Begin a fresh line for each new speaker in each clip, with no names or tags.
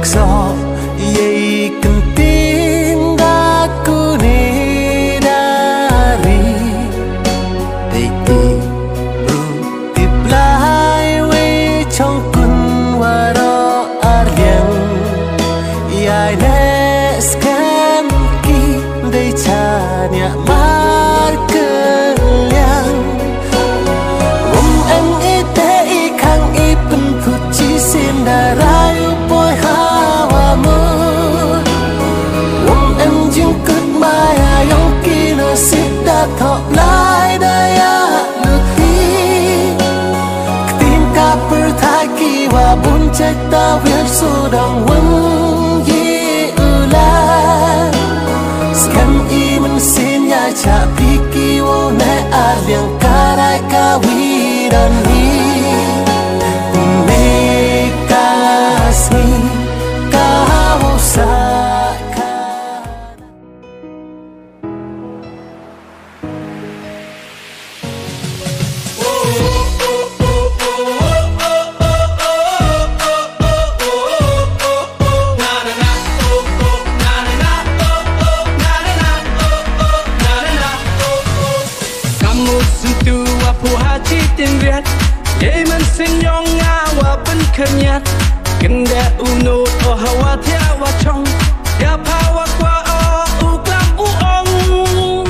so ye kentin daku ni dari deiti ru tiplai we chong kun waro arliang yai ne skem ki dei chanya mar keliang em ite I khang I pen puji sindarayu boy hawa mu em jing kut maya yong kino sita thok lai daya luti ktin ka per thai ki wa bun chek ta wir su dang wang yi ula skan I men sin ya cha pi ki wo ne a liang ka rai ka wi dan ni kasih kau sakan
kamu sentuh wapu hati tinriat ye men senyong ngawa ben kenyat kenda unut oh hawa tia wa chong ya pawa kwa u klam u ong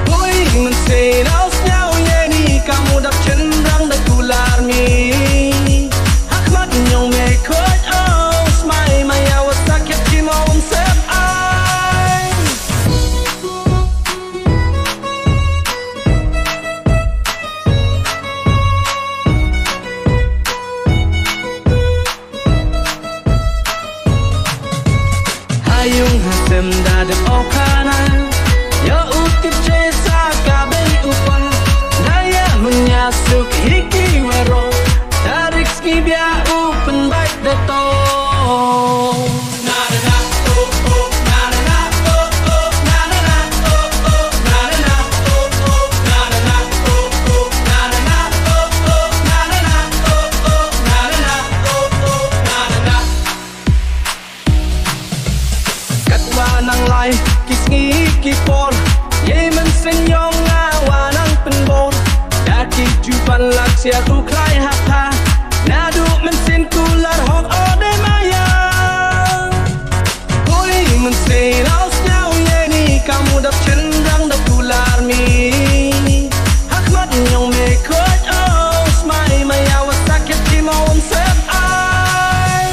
boy men se nau snau ye ni kamu dap chen rang da kular mi hak mat nyong me khoj oh smai mai ya wa sakit ki mom sep ai ayung hasem da de okana ya utip chesa ka be upan daya menyasuk hiki waro tarik ski bia upen baik de to na na na oh oh na na na oh oh na na na oh oh na na na oh oh na na na oh oh na na na oh oh na na na oh oh na na na oh oh na na na nang lai kisngi kipor ye men senyong ngawa nang penbor daki jupan lak sia tu klai hata nadu men sin kular hok ode maya boy men sin aus now ye ni kamu dap chen rang da kular mi hak mat nyong me khoj oh smai maya wa sakit ki mom sep ai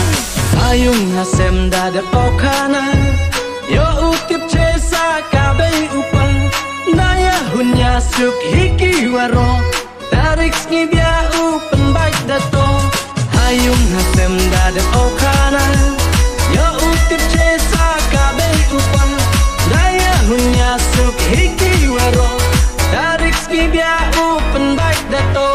ayung hasem da de okana yo utip chesa kabe upan daya hunya suk hiki waro tarik ski bia upan baik dato hayung hasem dada okana yo utip chesa kabe upan daya hunya suk hiki waro tarik ski bia upan baik dato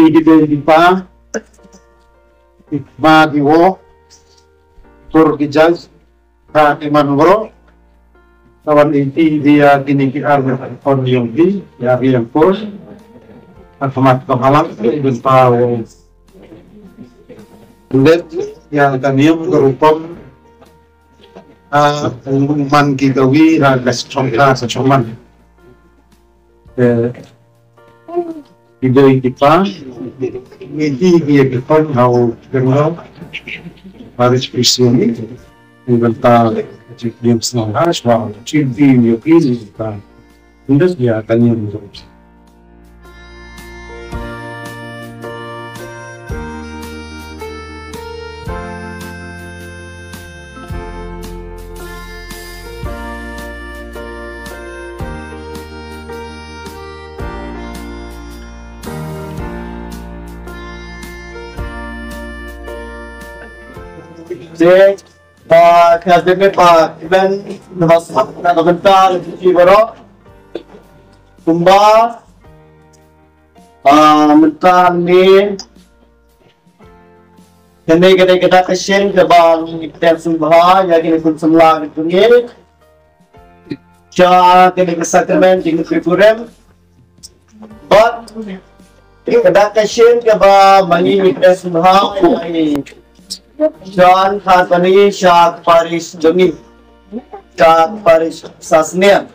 di pa magiwo tur gijaz ka imanwro kawan inti dia kini arme on yung di ya yang pur alfamat kamalang ibn pa ulit yang kaniyong gerupom man gigawi ragas chongka sa choman Idoi kita, ini dia kita mau kenal Paris Prisioni, inventa James Nash, wow, cinti yang ini kita, indah dia akan yang terus.
Jadi, kerajaan Pak Iban Namasak nak bentar di Barak, Kumba, bentar ni, kini kita kesian ke bang kita sembah, yang kini pun semula itu ni, jadi kini kesakramen kini kurem, but kita kesian ke bang mani kita sembah yang John Harpani Shah Paris Jami Shah Paris Sasnia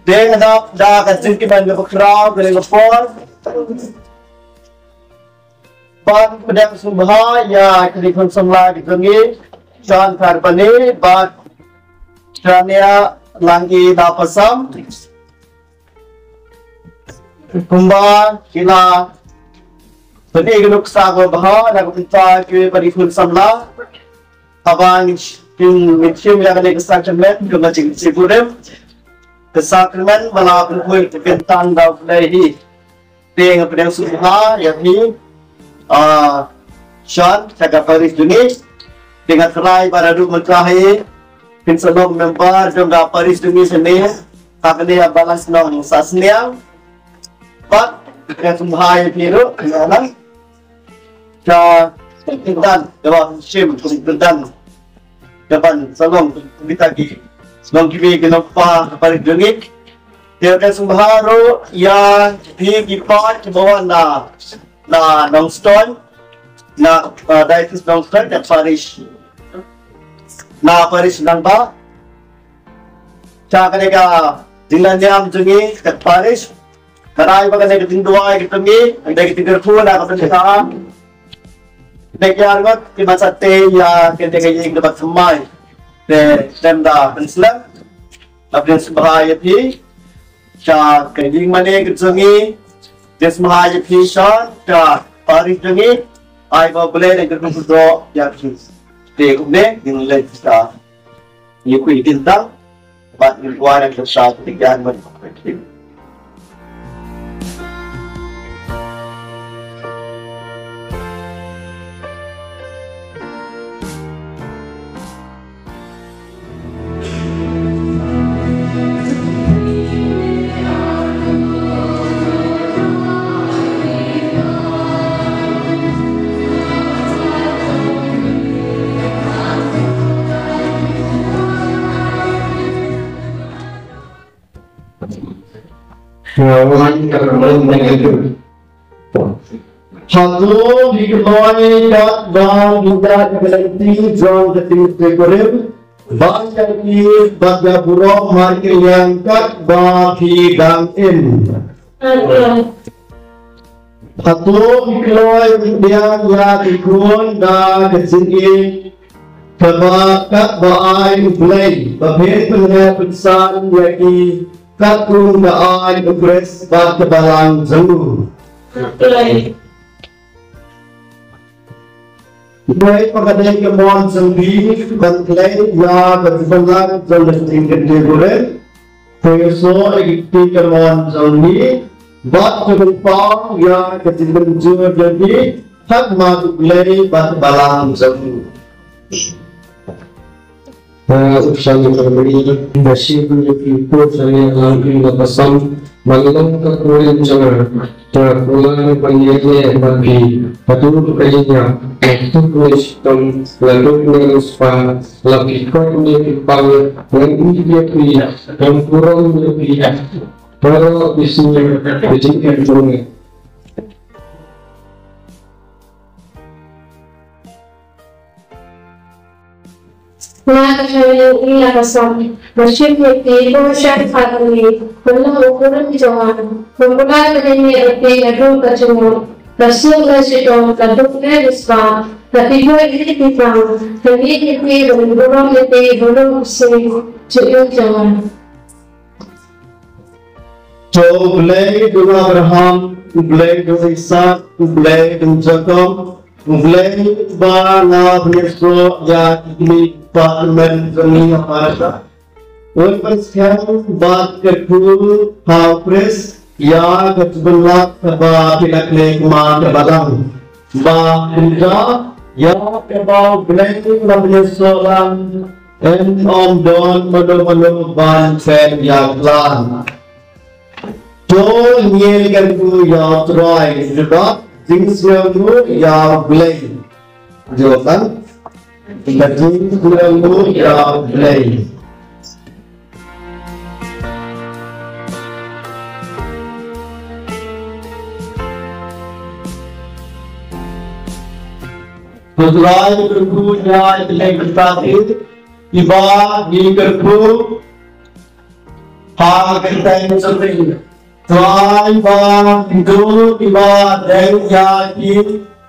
Deng da kacil ki ban berkerau dari lepor Ban pedang subha ya kini konsemla di Jami John Harpani Ban Shania Langgi da Pasam Kumba Kila Jadi kalau kita bahas, nak kita ke perifun samla, abang film yang ada kesakramen, kemacing sipurem, kesakramen malah berkuih tentang dah lagi, dengan pedang subha yang ni, Sean cakap Paris Dunia, dengan kerai pada dua menterahi, penselom member dengan Paris Dunia sendiri, akan dia balance nong sasnya, but dengan subha yang biru, dengan Ca Tintan, dewan Sim, Tintan, depan Salong, kita lagi Salong kiri kenapa paling dengik. Dia akan sumbaharu yang dikipat ke bawah na Nongstone, na Daitis Nongstone dan Paris, na Paris nangba. Ca kaneka dinanyam jengi ke Paris, karai bagai negeri tindua ketemi, negeri tidur pun nak berdekat. Negara ngot di masa te ya kita kaji dapat semai de tenda penslam apun sebahaya pi sya kaji mana kerjungi des mahaya pi sya ta Paris jungi ai ba boleh dengan kudo ya pi de kumne din le sta ni ku itintang bat ni kuara ke sya tigaan ban Satu dikeluarkan dan juga kebelanti John ketika berem banyak di bagai buruk market yang kat bagi gangin. Satu dikeluarkan dia yang ikut dan kesini kebakat baai play babet pengesan yaki Kakung daan ugres bat kebalang zemu. Baik pagkaday kemon sembi bantlay ya kebalang zemu tingkat deguren. Peso ikti kemon sembi bat kebalang ya ketimbenjur jadi hak maguglay bat kebalang zemu. Usaha yang berbeda, bersih untuk ikut saya lagi berpasang
Malang kekurin jangan terpulang penjajah bagi batu kayaknya waktu tulis tom lalu mengespa lagi kau ni pang nanti dia pihak yang kurang dia pihak kalau isinya jadi erjunnya.
Nakakasayang ilakasan, masyipiti, lumasyan fatali, walang ukuran jawan, memulai penyanyi adu kacungan, rasul rasito, laduk nelispa, natigo ilitipang, nangitipi, burung iti, burung using, tuyong jawan.
So, Blake to Abraham, Blake to Isaac, Blake to Jacob, Blake ba na Bneso ya ikli parmen zami aparata. Unpasyang baat kerku hapres ya ketbelak ba pilakle kuma kebalang. Ba indra ya keba Blake na Bneso lang en om don mado ban sen ya klan. Don't yell kerku ya Troy, juga things yang ya Blake. Jawaban, things yang ya Blake. Troy kerku ya Blake berarti iba di kerku hal kita yang sering. Try ba itu iba dan ya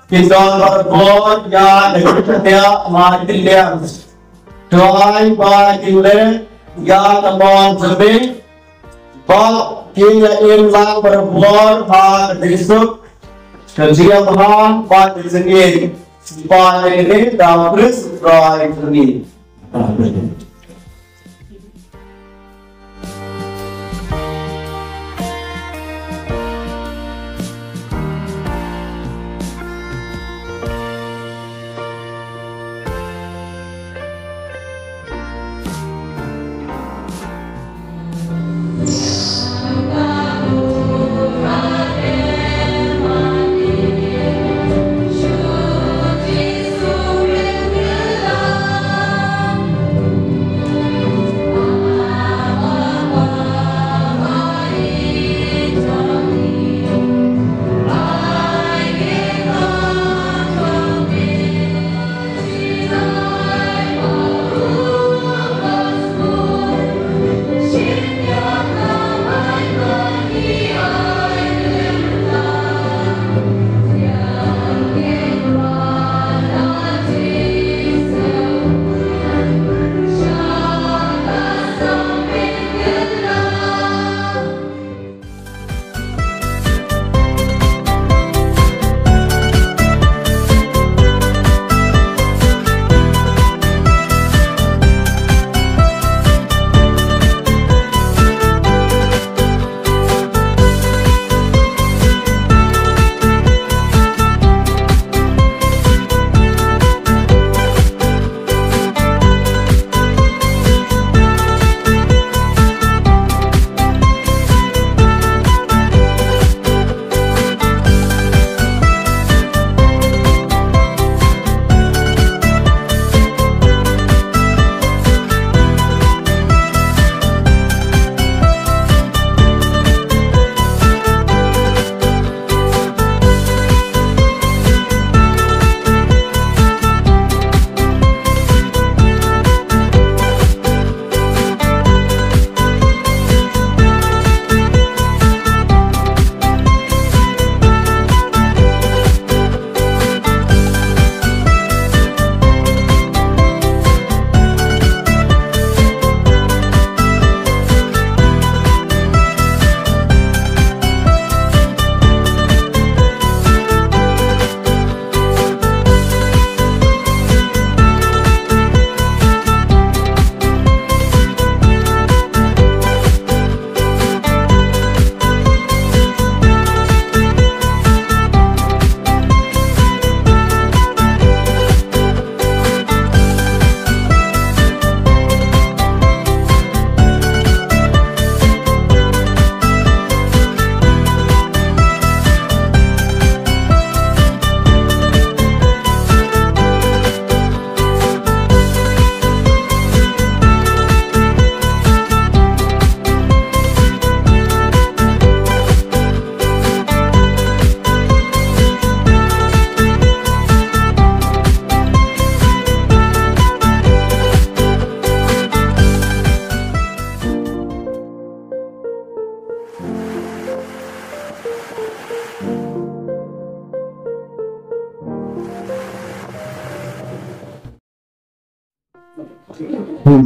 kita berbod ya dia mati dia. Try ba kita ya teman sebe ba kita ilang berbod ha disuk kerja bahan ba disengir ba ini dah terus try ini.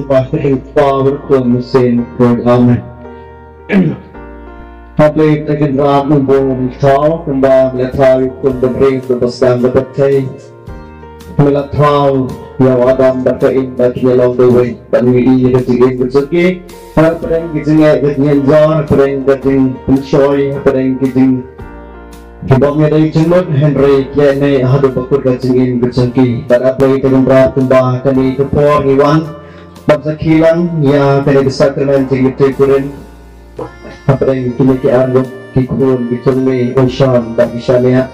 pasti power to mesin program. Public taken round ng buong tao, kembang letay kung bering berbesar berbagai melatau yang adam berkain bagi along the way bagi ini ketinggian bersegi perang ketinggian zon perang keting enjoy perang keting kibangnya dari cemut Henry kene hadu bakur ketinggian bersegi pada play dengan berat kembang kini kepor iwan bangsa kilang ya kini besar kena tinggi tekuren perang kini kiarut kikun kicungi ocean dan misalnya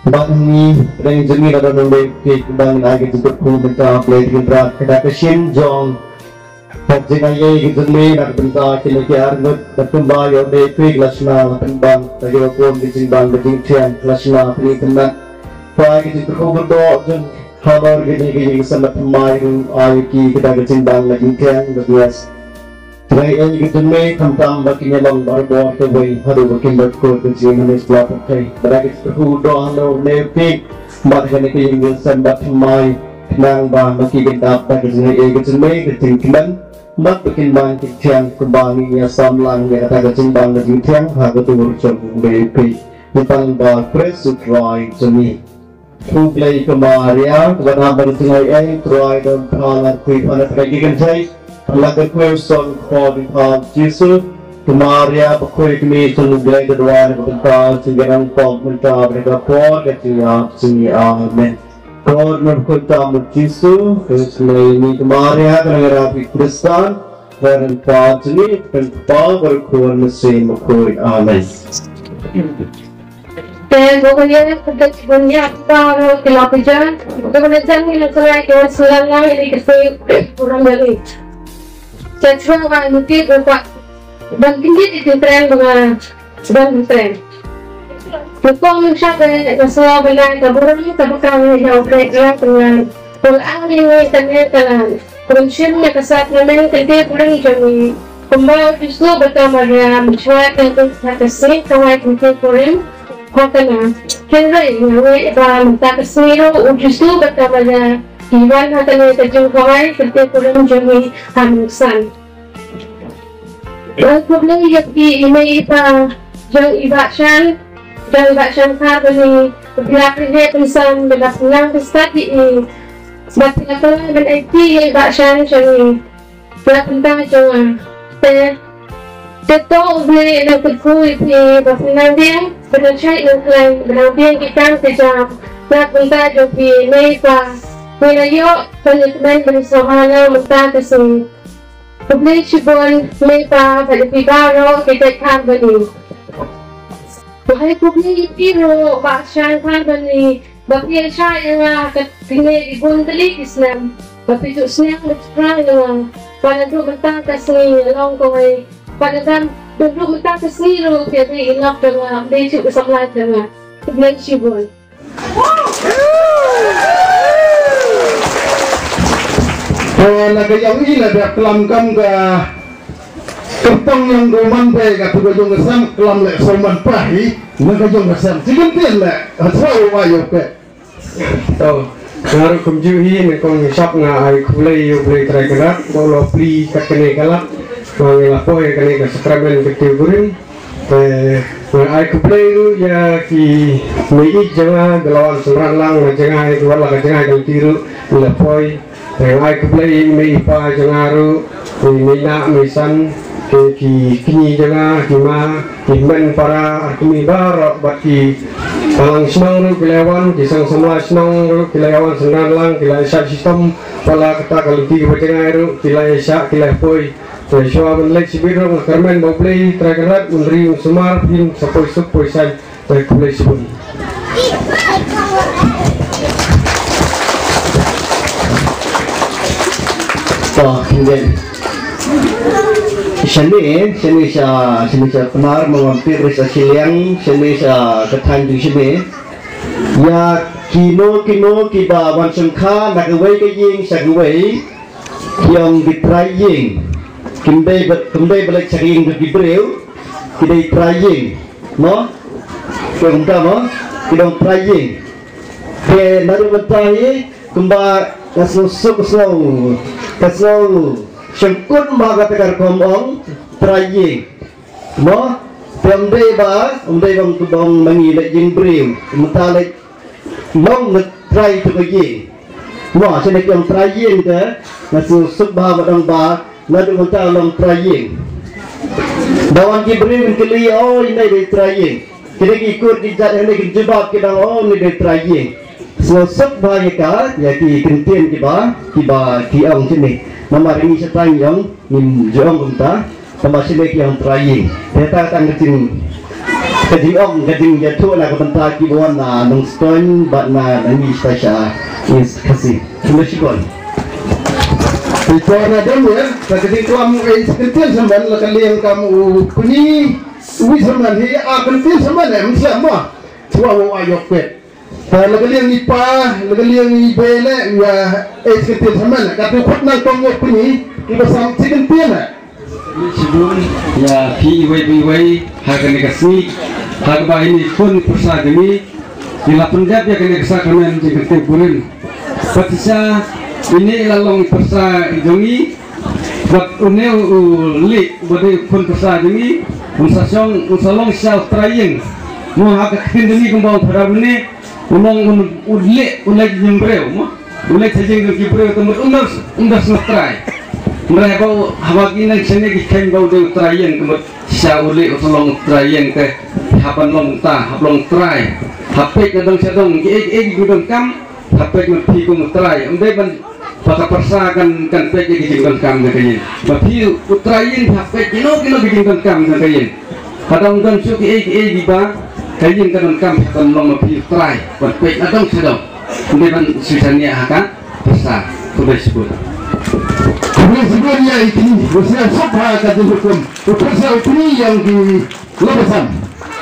bang ni perang jemi ada nombor kibang lagi cukup bentar play dengan berat kena kesin jong Pagkakaya gitumi nakabenta kinikiarnot natumba yung dekwi klasna kembang tadi wapun ditimbang betingtian klasna penitenan pagi dikukudo jun hamar gini sama pemain ayuki kita ditimbang betingtian berbias Terakhir gitumi tentang bakinya long barbo keway hadu bakin berkut kecil manis belakang kai beragi dikukudo ando nekwi mat gini kini sama pemain nang bang baki gendap bagi gitumi ketingkinan mat bikin bang tiang kembali ya samlang ya kata cimbang dan tiang harga turun jauh BP tentang bang presutrai jemi play kemaria kepada bertingai try dan pangan kui panat lagi kan saya laga kui son kodi pan jisu kemaria pakui kami sunu gay kedua bentar singgaran pom bentar mereka por ketia sini amen God berkata berjisu, keselai ini kemarin kerana rapi Kristan, dan empat ini dan empat berkuat mesin berkuat. Amen.
Dan pokoknya kita punya apa kalau kerja, kemudian kita selesai kita selesai ini kita kurang dari. Jadi orang mungkin berbuat bangkit itu tren dengan tren. Bukong siya sa balay kaburang tabukang niya opera dengan pulang ini tanya kalan konsum niya kasat naman kaya pulang jami kumbawa piso bertama dia mencuat dengan kasih kawai kaya pulang hakana kaya ini ba mentakasiro ujisu bertama dia iwan hatanya tajung kawai kaya pulang jami hamuksan problem yang ini pa jang ibasyan dan bacan karboni berlaku dia tulisan berlakuan pestadi ini sebab apa dan IT bacan jadi berlakuan macam Teto boleh nak berkuih di berlakuan dia bercakap dengan berlakuan kita sejam berlakuan jadi mereka melayok penelitian bersama mereka kesini boleh cibun mereka berlebih kita karboni Bahaya kubli piro baksyan karboni bakiya siya nga katinay ibon dalik Islam bapito siya nagspray nga panadro matakas ni along ko ay panadam panadro matakas ni ro kaya na inok nga update siya sa lahat nga kubli sibol
Nagayang ina dia kelamkan ke Kepang yang goman pe ka tugajong kesam kelam lek soman pahi nagajong kesam sigentin lek asau wayo pe
to ngaru kumjuhi ne kong shop nga ai kulai yo play try kala bolo pli kakene kala ngela poe kane ka subscribe ke gurin ai kulai ya ki mei janga gelawan semran lang janga ai wala ka janga ka tiru la poe ai kulai mei pa jangaru mei na misan ki kini jaga kima kimen para arkimi bar baki palang senang kilawan kisang semua senang kilawan senang lang kilai syak sistem pala kata kaliti kebacangan itu kilai syak kilai poi Joshua menlek sibiro karmen boblei tragarat unri sumar pin sapoi supoi sai kulai sibun
kemudian Sini sa penar mengampir sa siliang sini sa ketanjung sini ya kino kiba wan sengka nagawai ke ying sagawai yang ditraying kembali balik saking dibreu kidai traying no kung mo kidong traying ke naru batai kumba kasong syangkut mga kapikar komong traying mo pemday bang kubang mangilat jing brim mentalek long try to begin mo sini yang traying ke kasong badang ba ngadu mental long traying bawan brim keli ini di traying kini ikut dijat ini jebak kita ini di traying sosok bahaya yaitu kentian tiba tiang sini nama ini setang yang minjong unta sama sini yang trying kita akan kejing jatuh lah kebentar kibuan na nung stone bat na ini stasya is kasih terima kasih itu ada ya kejing kamu kentian sampai lekali yang kamu kuni wisaman hi kentian sampai ni sama tua ayok pet lagaliang ipa, lagaliang ibele, ya sekitar sama nak. Kata kut nang tongok ni, kita sam sekitar na.
Sebelum ya piwai harga negasi, harga ini pun persa demi, bila penjat ya kena kesakitan sekitar bulan. Patisa ini lalong persa jongi, buat uneu uli, buat pun persa demi, unsalong self trying, mau harga kendali kembang pada ini. Umong ulek jembreu mo ulek sajeng ke breu tempat undas try mereka hawak ini sini kikan bau de tryen tempat sa ulek usolong tryen ke hapan long ta haplong try hapek kadang sedong gudang kam hapek mepi kum try undai ban pada persakan kan pek gudang kam katanya tapi tryen hapek kino gudang kam katanya kadang dan suki di ba kayin kadang kam long mepi try buat pek kadang sedong undai ban susahnya akan persa sudah sebut
sebenarnya ini usia sabha kata hukum usia ini yang di lepasan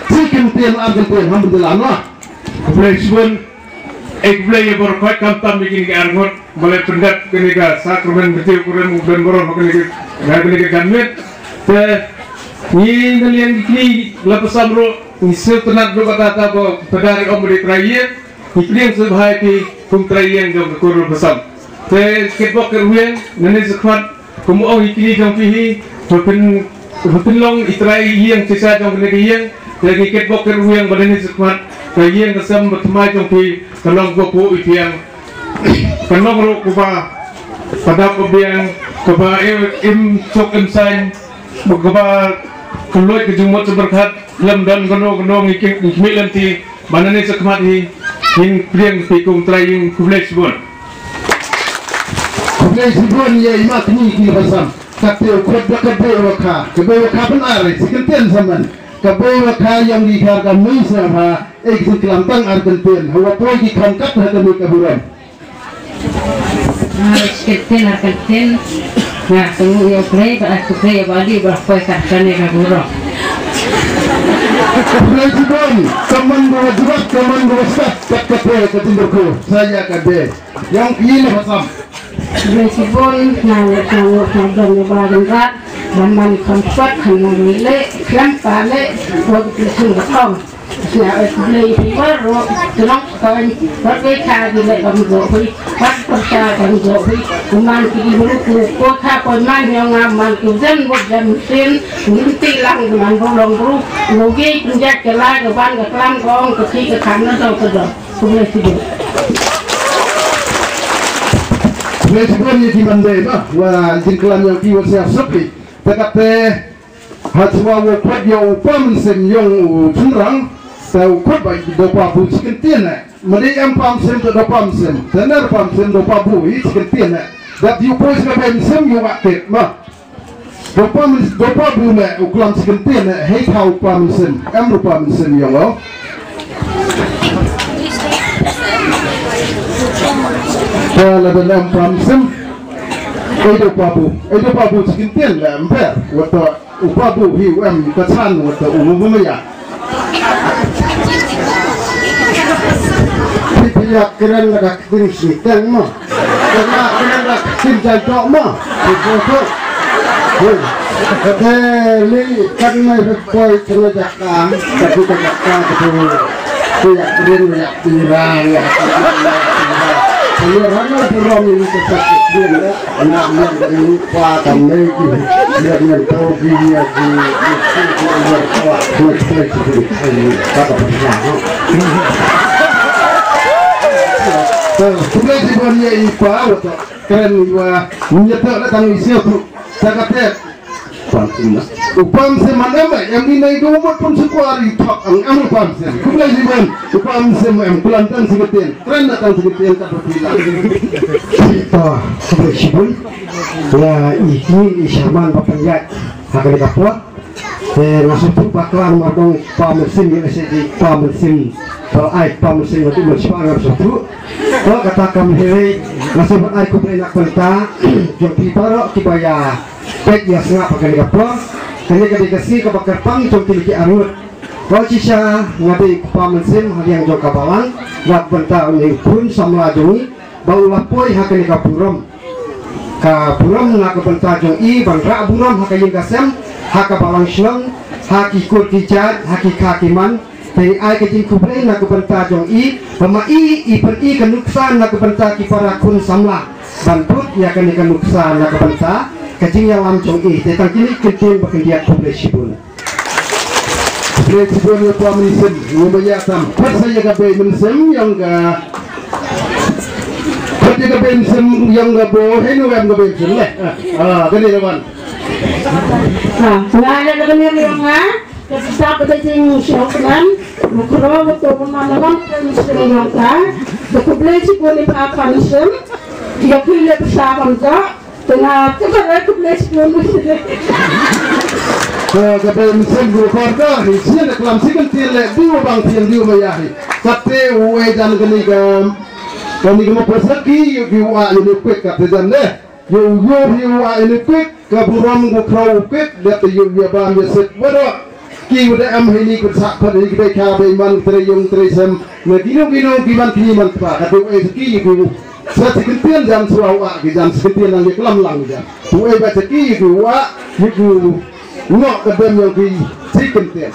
sekian Argentina alhamdulillah no
Presiden ekblay berkuat kantam bikin ke argot boleh pendat kenika sakramen betul kurang dan boron kenika kanmet ni kalian ini lepasan bro nisir tenat bro kata pedari om di trayek iklim sebahai ki kum trayek jom kurang besar ketbok kerwien nene sekwat kumu oh ikini jom pihi hopin long itrai yang sisa jom kenika yang lagi ketbok kerwien badan sekwat kayen kesem bertemai jom pi kalong gopo ipiang kalong ro kuba pada kubiang kuba im sok im sain kuba keluar ke jumut seberkat lem dan gono ngikmik lanti banane sekwat hi hin priang pikum trying kublai sebon
ya imat ni kini pasam kata ukut kebewaka benar sekian zaman kebewaka yang dihargai Malaysia eksit kelantang Argentina hawa poy di kangkat hada kaburan
Argentina nah semua yang play bali berpoy kartane kaburan
Presiden teman bawa jurat teman bawa stat kata ketimberku saya kade yang kini pasam
Presiden nang badan Baman komfort hanang nilai klam pale waktu sungguh Nah, beli baru terang kawan berbeda bila kami joki, percaya kami joki, kuman kiri bulu kota kuman yang aman kuzen bukan mesin, tilang kuman bolong bulu, logi penjat kelai keban kelam kong kaki kanan atau kedua, boleh sih.
Presiden di Mandai bah, wah jingklan yang kiwat siap sepi, tetapi hasilnya waktu yang pamsen yang curang. Tahu kau bagi dopa bu sekian na, mereka empam sen tu dopa sen, tenar pam sen dopa bu ini sekian na. Dat diukur sebagai sen yang aktif mah. Dopa bu na ukuran sekian na, hei tahu pam sen, dopa sen yang lo. Kalau dalam pam sen, dopa bu sekian na, emper, waktu dopa bu hiu kesan waktu umumnya.
Pihak keren nak kirim sitan mah, keren nak kirim jadok mah, betul. Ni kan mai berpoy kena jakam, tapi jakam betul. Pihak keren nak tirang,
Rana Purom ini tetap dia anak yang dari lupa kami dia mentogi dia di berkuat kuat kata pertama. Tugas sebenarnya ipa atau keren iwa menyetak datang isi tu cakapnya. Upam semana yang ini itu umat pun sekuari tak ang upam sem. Tugas sebenarnya upam sem yang pelantan seketin keren datang seketin kata bilang. Oh, sebelum ya ini isyaman papanjat akan dikapot. Masuk bakalan madong pamesin ya di pamesin. Kalau air pamesin itu bersepakat satu. Kalau katakan hei masih berair kumpul nak penta, jumpi baru kibaya. Pek ya sengat pakai dikapot. Hanya kedikasi kebakar pang jumpi lagi arut. Kalau sisa ngadi pamesin yang jauh kabalan, buat penta ini pun sama jungi. Bau lapoi hakan dikapurom. Kapurom nak penta jungi bangrak buram hakan yang kasem. Haka balang slang, haki kurtijat, haki kakiman. Dari ai kecil kublai nak benta jong i, pema i per i kenuksan nak benta kipara kun samla. Bantut ya kan ikan nuksan nak benta, kecil yang lam jong i. Tentang kini kecil berkendiat kublai sibun. Kublai sibun yang tua menisem, ngomongnya tam. Pas saya gabai menisem yang ga. Pas saya gabai menisem yang ga boh, henu yang gabai menisem leh. Gini teman.
Nah, ada dengan yang kita berjing syukuran, mukro betul pemahaman muslim yang tak, berkublai cikgu apa muslim, dia pilih bersama tak, tengah kepada kublai cikgu muslim.
Kepada muslim berkorda, isinya nak kelam sikan tiada dua bang tiang dua mayahi. Kata uai jangan kenikam, kenikam persegi yuki uai ini quick kata jangan deh. Yuki uai ini quick, kaburam gukrau quick, data yuki abang yeset bodoh. Ki udah am ini kerja pada ini kita kaya iman teriyung terisem, ngedino kiman kiman pak, kata uai seki yuki. Saya sekian jam suawa, jam sekian yang kelam lang jam. Uai baca ki yuki uai yuki. Ngok kedem yang di chicken tiap.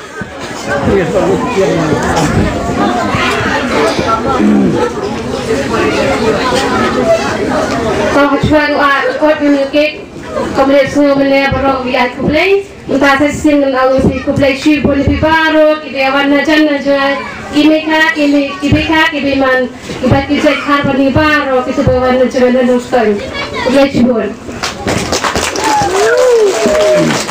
Kalau cuaca kot menyukai, kemudian semua melihat orang lihat kublai, entah sesin dengan si kublai sih boleh dibaru, kita warna jana jual, kibika, kibiman, kita kijai harpan dibaru, kita berwarna jana nuskan, kublai sih boleh.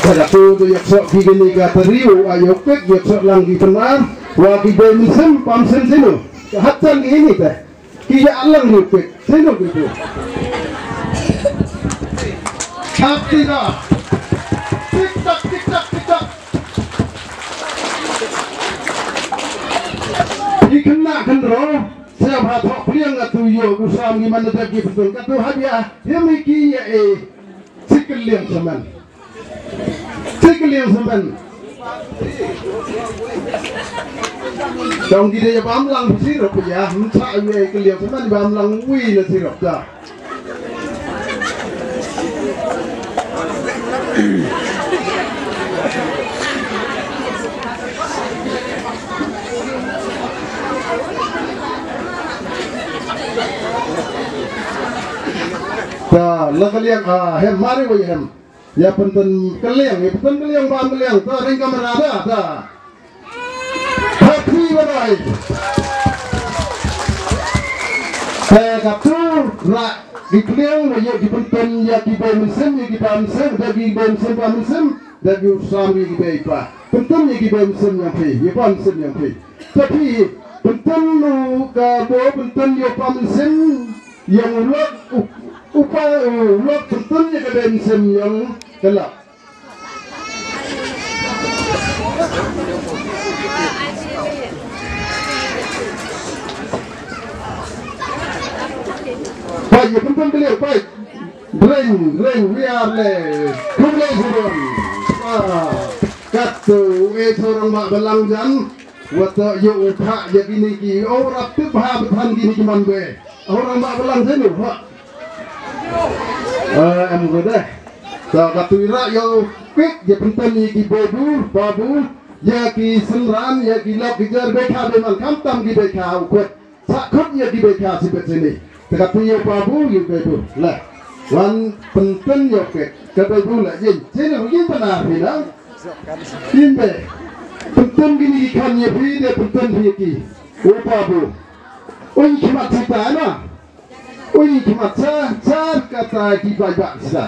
Pada tuyak gini kata riu ayok pekyak lagi benar wagi bemisem pamsen seno hatan ini teh kia alang ni pek seno gitu hati dah tik tak ikena kendro saya batok priang atu yo usam gimana tadi betul kata hadiah dia miki ya sikeliang zaman yang sampai dong kita ya bamlang sirup ya mencak ya keliang sampai bamlang wih na sirup dah dah lah keliang hem mari wih hem ya penten keliang bam keliang tu ring kamera dah happy barai kaptu rak di keliang ya di penten ya di bemsem ya di bamsem dari bemsem bamsem dari usam ya di beipa penten ya di bemsem yang pi ya bamsem yang pi tapi penten lu kabo penten ya bamsem yang ulok upaya ulok penten ya ke bemsem yang kelak. Baik, ya penting beliau baik. Ring, biar le. Kumlai surun. Katu, seorang mak belangjan. Wata yo utak jadi niki. Orang tu bah berhan gini cuman be. Orang mak belangjan tu, pak. Em dah. Katu ira yo quick je penting ni ki babu ya ki senran ya ki lap kejar bekha beman kamtam ki bekha ukut sakut ya ki bekha sibet sini Tapi yo pabu yo betul lah. Wan penting yo ke betul lah. Jadi mungkin benar bilang. Ini penting gini ikannya beda penting begini. Oh pabu. Oh cuma cerita na. Oh cuma car kata kibajak sah.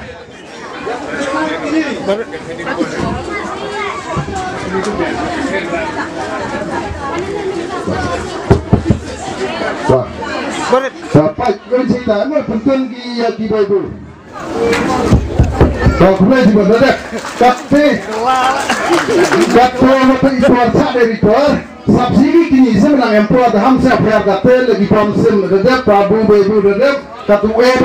Wah. Dapat cerita mana penting dia di Bible. Kau boleh juga ada. Tapi waktu itu ada dari luar. Subsidi kini sebenarnya employer hamsa pihak katel lagi pamsim ada Prabu Bible ada. Katu wait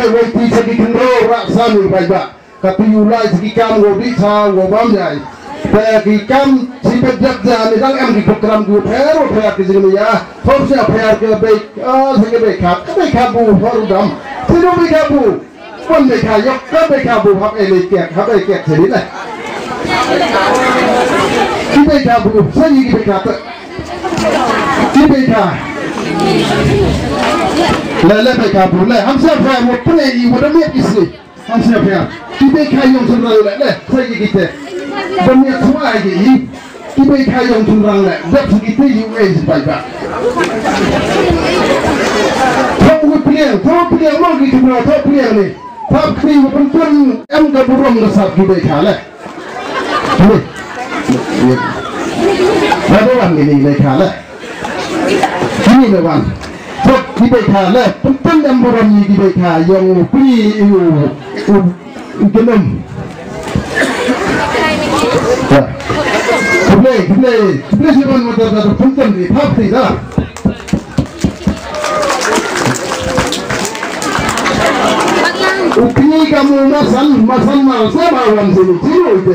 segi kendro raksani baik. Katu yulai segi kam godi sa gobam jai. Bagi kam sibet jakja ni dang am di program gu pero pihak di sini ya. Harusnya pihak ke baik segi baik bu harudam. Tidak baik bu. Pun baik yok ke baik bu hab elek sini lah. Baik bu segi baik kata. Baik la baik bu la hamsa pihak mau pernah ibu demi istri. Hamsa pihak. Baik yang sebenarnya la segi kita. Demi semua ini kita kaya yang curang lah, dapat kita US baik. Kau pilih mau gitu berapa? Kau pilih ni, tapi penting em gaburam dasar kita kalah. Gaburam ini kalah. Ini lewan. Kita kalah. Penting em gaburam ini kita kalah yang pilih genum. Boleh siapa yang penting ni, pasti dah. Ukni kamu masal mawan sini, ciro itu.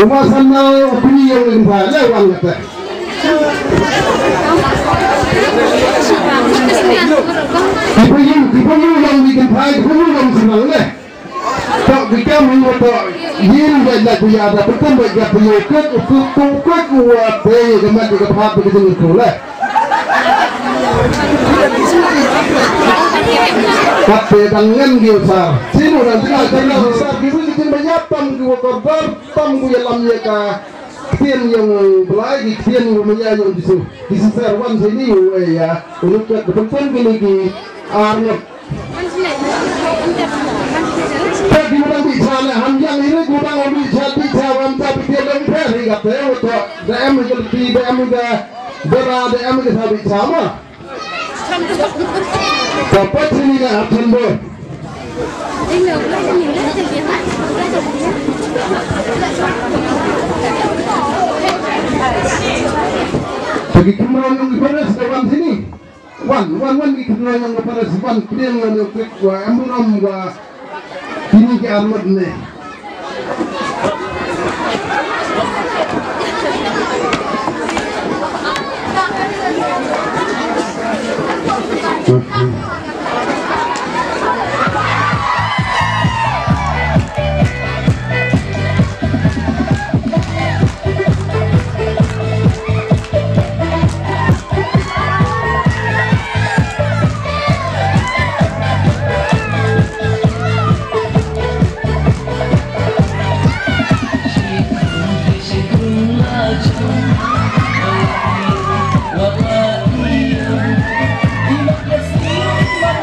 Masal ukni yang lima lewan kata. Tipu yang bikin pay, tipu yang senang leh. Tak kita mengutuk yin baiklah punya ada betul baiklah punya kuat deh kemat juga tahap begitu betul lah. Tapi dengan giusar, sini dan tinggal dengan giusar, kita banyak gua korban, gua lamnya ka kian yang belai, kian yang menyayang di seserwan sini ya, untuk betul gini arnab. Tapi orang bicara, hamjang ini orang bicara, tapi dia lebih dari kata untuk DM lebih DM berada DM kita bicara. Dapat sini kan September. Bagi kemudian yang dipanas dewan sini. Wan di kemudian yang dipanas wan kemudian yang klik wa amuram wa ini ke armad ni.
Terima kasih.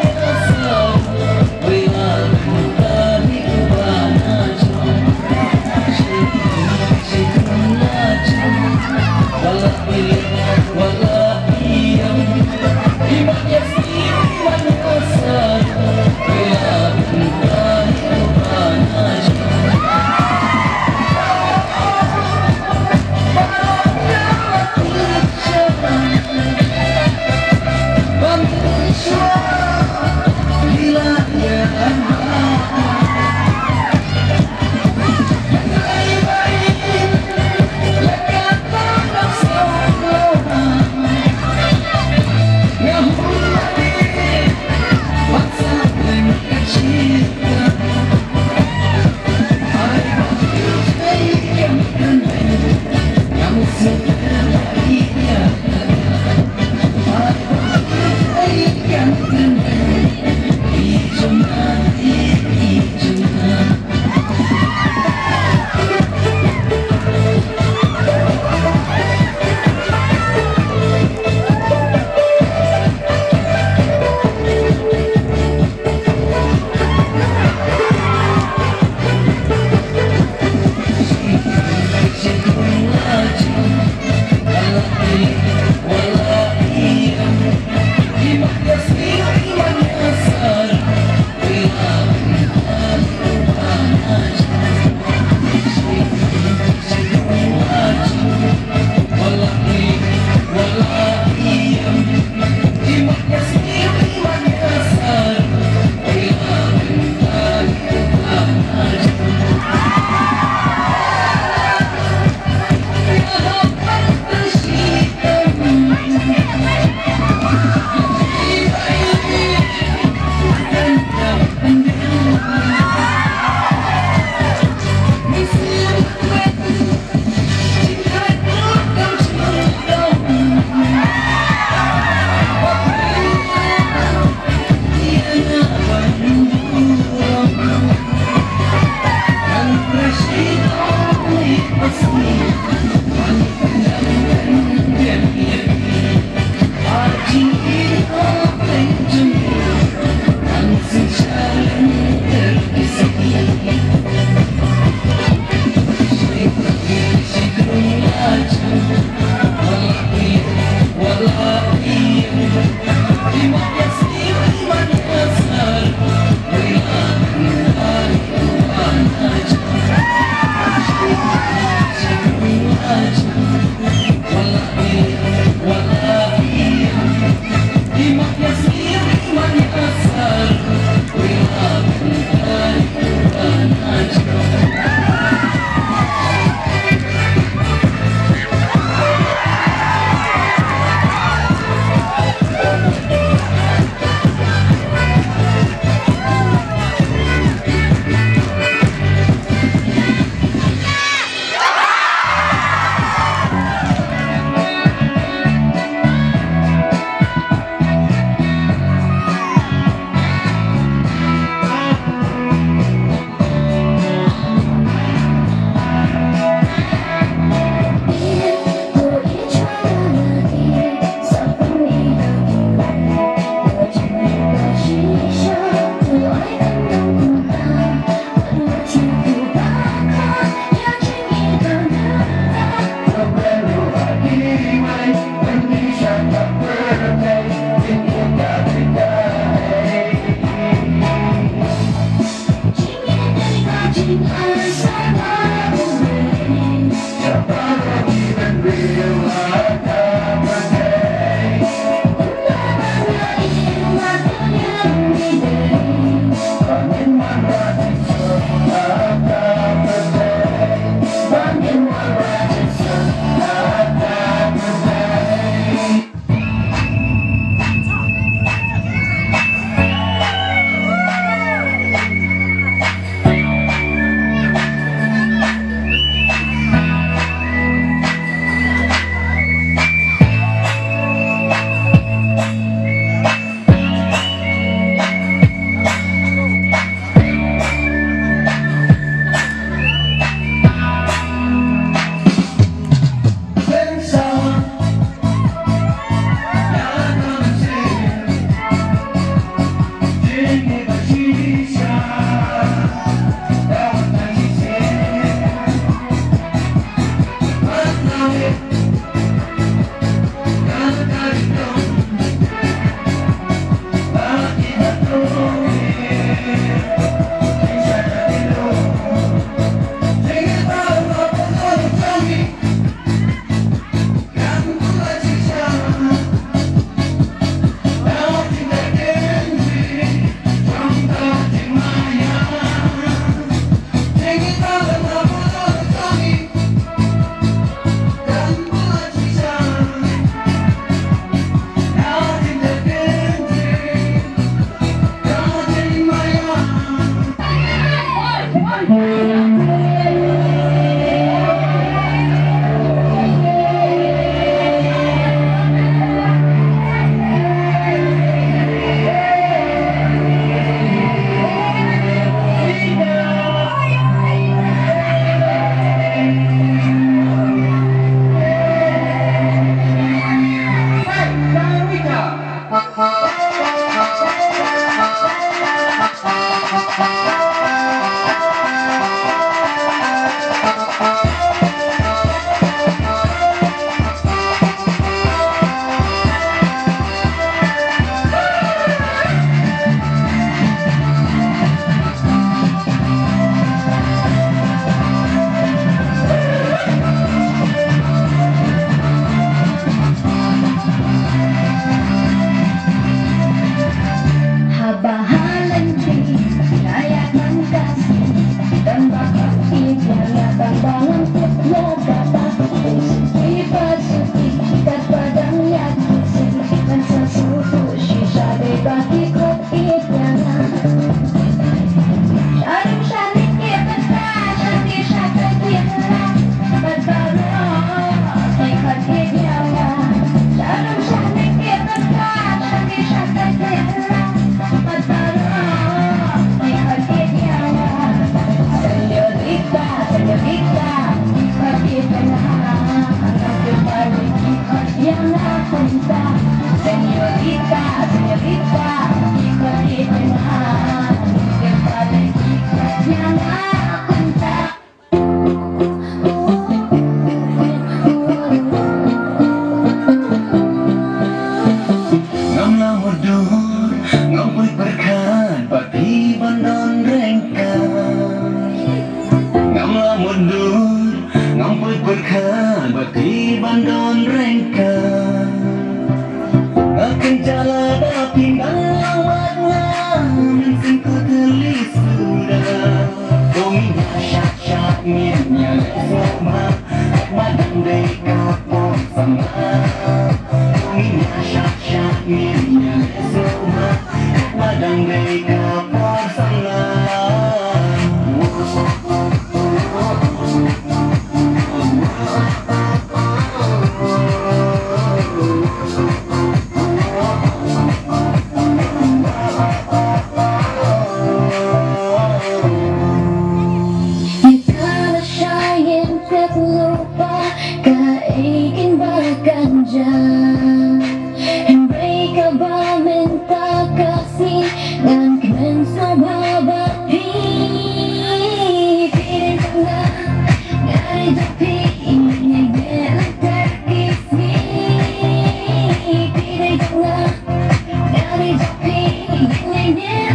Dari tepi, ini dia